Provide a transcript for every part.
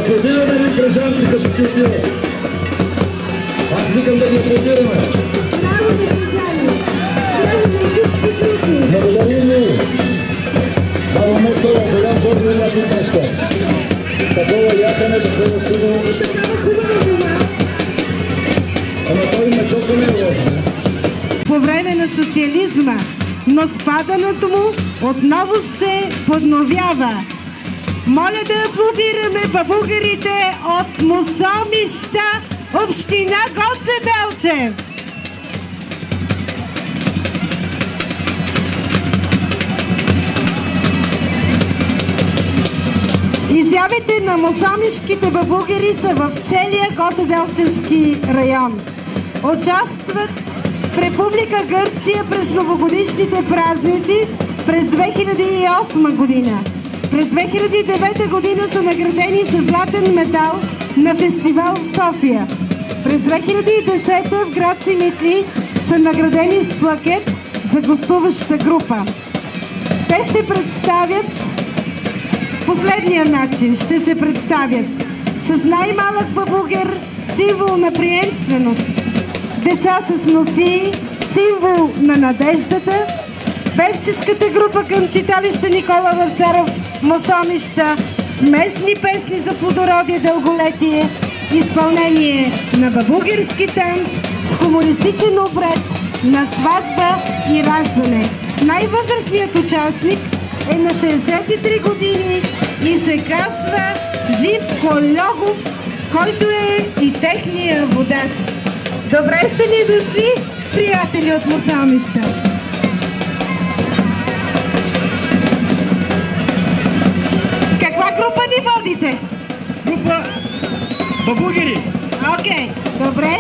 Аплодираме ли гражданци, като си отива? Аз викам да ги аплодираме. Благодарим ви. Баба Мустава, голям борби на тук неща. Такова якане, такова сигурно. Ама той мечото не е лошо. По време на социализма, но спадането му отново се подновява. Моля да аплодираме бабугарите от Мусомища, община Гоце Делчев. Изявите на мусомишките бабугари са в целия Гоцеделчевски район. Участват в Република Гърция през новогодишните празници през 2008 година. През 2009 година са наградени с златен медал на фестивал в София. През 2010 в град Симитли са наградени с плакет за гостуваща група. Те ще представят последния начин. Ще се представят с най-малък бабугер, символ на приемственост, деца с носи, символ на надеждата, певческата група към читалище Никола Вапцаров, Мусомища, с местни песни за плодородие, дълголетие, изпълнение на бабугерски танц с хумористичен обред на сватба и раждане. Най-възрастният участник е на 63 години и се казва Жив Кольогов, който е и техния водач. Добре сте ни дошли, приятели от Мусомища! Каква група ни водите? Група бабугери. Окей, добре.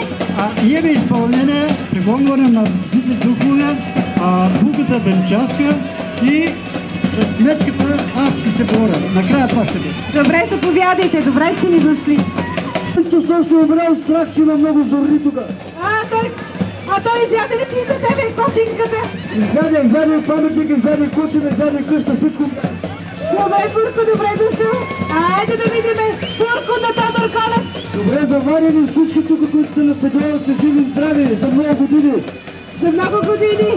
Имаме изпълнение, пригонване на дити духове, булката Венчанска и с сметката аз ще се боря. Накрая това ще бъде. Добре, заповядайте, добре сте ни дошли. Също умрял страх, че има много зорни тук. Той изяде ли ти бе кочинката? Изяде паметник, изяде кучина, изяде къща, всичко. Добре, Пурко, добре дошъл. Айде да видиме Пурко на Тодор Колев. Добре заварени всички тук, които сте на стадиона, са живи и здрави за много години. За много години.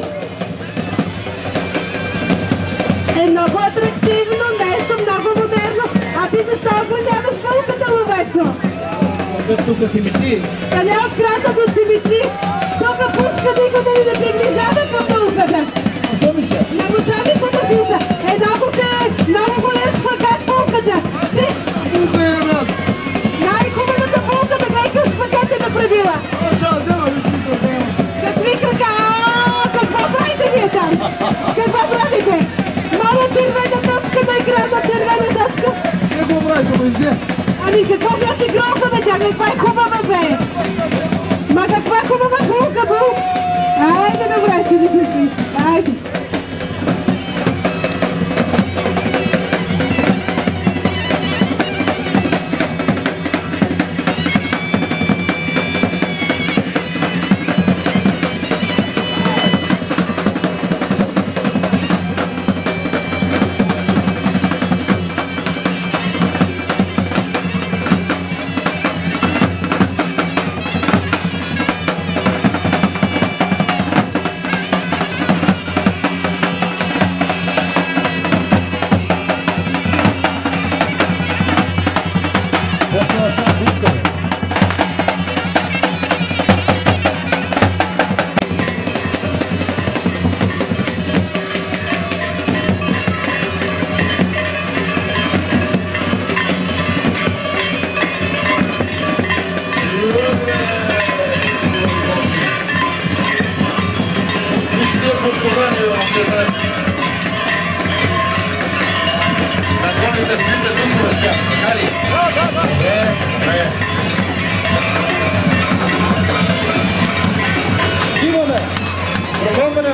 Е много атрактивно, нещо много модерно. А ти защо ограняваш булката, ловецо? Тук си митли. Да не от крата до си митли. Тук пушка никой да ни не приближава към булката. На Мусомищата си са. Много голям шпагат булката. Ти? Булка е раз. Най-хубавата булка, бе, гледай шпагат е направила. Какви крака? Какво правите вие там? Какво правите? Моля, червена точка на екрана, червена точка. Не го правиш, ама изде. Ами какво значи гроза, бе, тя? Каква е хубава, бе? Ма каква е хубава булка, бул? Айде, добре сте ни дошли. Айде.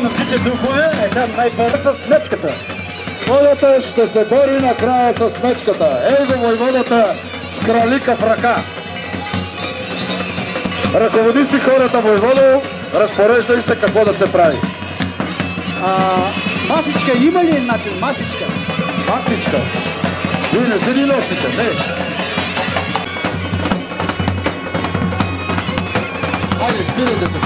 На всички духове е там най-първо с мечката. Волята ще се бори накрая с мечката. Ей го войводата с кралика в ръка. Ръководи си хората, войводо, разпореждай се какво да се прави. Масичка има ли начин? Масичка? Масичка? Вие не си ли носите? Не. спирайте тук.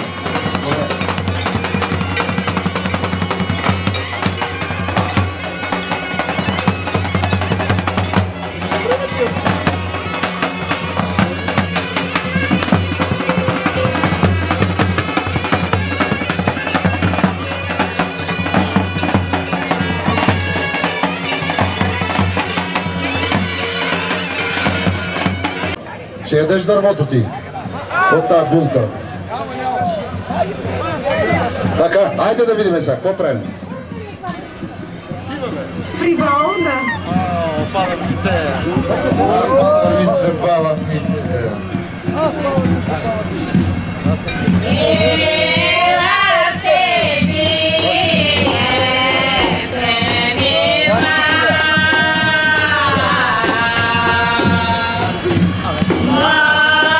Ще ядеш дървото ти от тази бунка. Така, айде да видим сега, какво правим? Фриволна. Паламице. Паламице, паламице.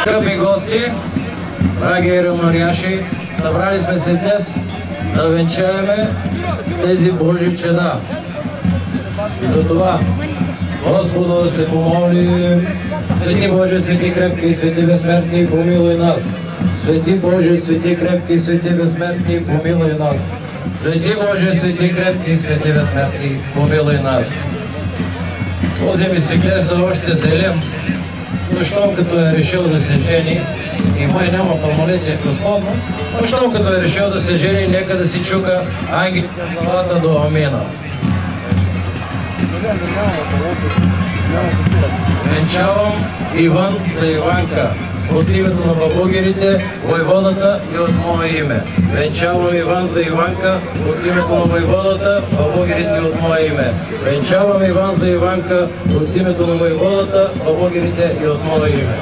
Скъпи гости, драги рамаряши, събрали сме се днес да венчаеме тези Божи чеда. И за това Господа да се помолим: Свети Боже, свети крепки, свети безсмертни, помилуй нас. Свети Боже, свети крепки, свети безсмертни, помилуй нас. Свети Боже, свети крепки, свети безсмертни, помилуй нас. Този ми се гледа още зелен, но щом като е решил да се жени, и май няма пълнолетие Господно, но щом като е решил да се жени, нека да си чука ангелите в главата до амина. Венчавам Иван за Иванка от името на бабугерите, войводата и от мое име. Венчавам Иван за Иванка от името на войводата, бабугерите и от мое име. Венчавам Иван за Иванка от името на войводата, бабугерите и от мое име.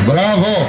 Браво!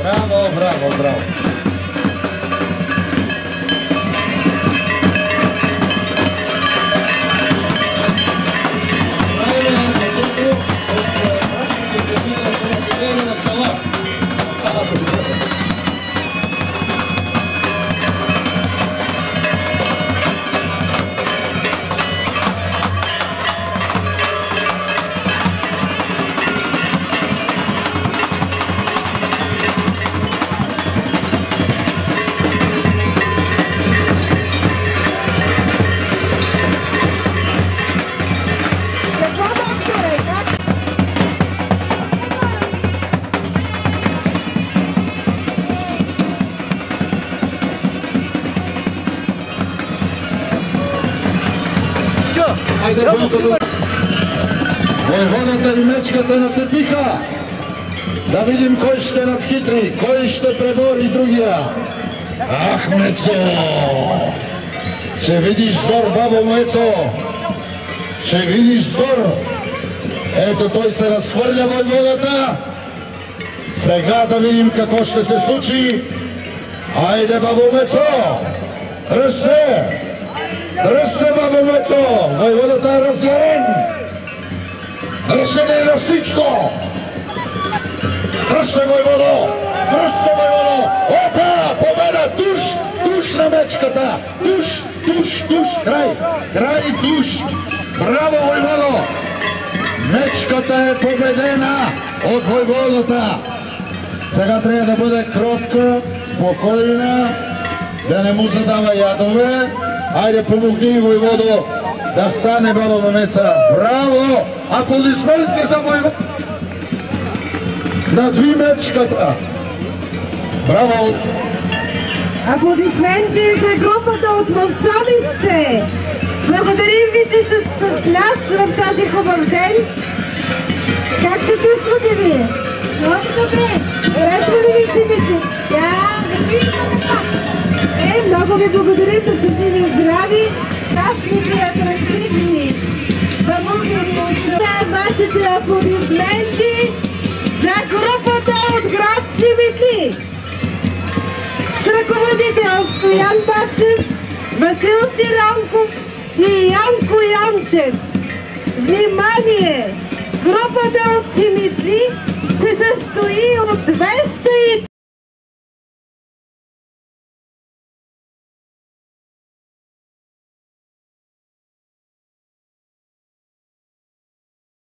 Браво, браво, браво! Хайде, Бункото! Войводата и мечката натъпиха. Да видим кой ще надхитри, кой ще пребори другия. Ах, Мецо! Ще видиш зор, бабо Мецо! Ще видиш зор! Ето той се разхвърля войводата. Сега да видим какво ще се случи. Айде, бабо Мецо! Дръж се! Дръж се, бабо Мецо! Войводата е разярен! Дръж се не на всичко! Дръж се, войводо! Дръж се, войводо! Опа! Победа! Туш! Туш на мечката! Туш! Туш! Туш! Край! Край! Туш! Браво, войводо! Мечката е победена от войводата! Сега трябва да бъде кротка, спокойна, да не му задава ядове. Айде, помогни, войводо, да стане баба Меца. Браво! Аплодисменти за войводо! Надви мечката! Браво! Аплодисменти за групата от Мосомище! Благодарим ви, че сте с нас в тази хубав ден. Как се чувствате ви? Много добре. Харесва ли ви цимите? Много ви благодарим, да сте живи и здрави. Красните, атрактивни бабугери от вашите аплодисменти за групата от град Симитли. С ръководител Стоян Бачев, Васил Тиранков и Янко Янчев. Внимание! Групата от Симитли се състои от 200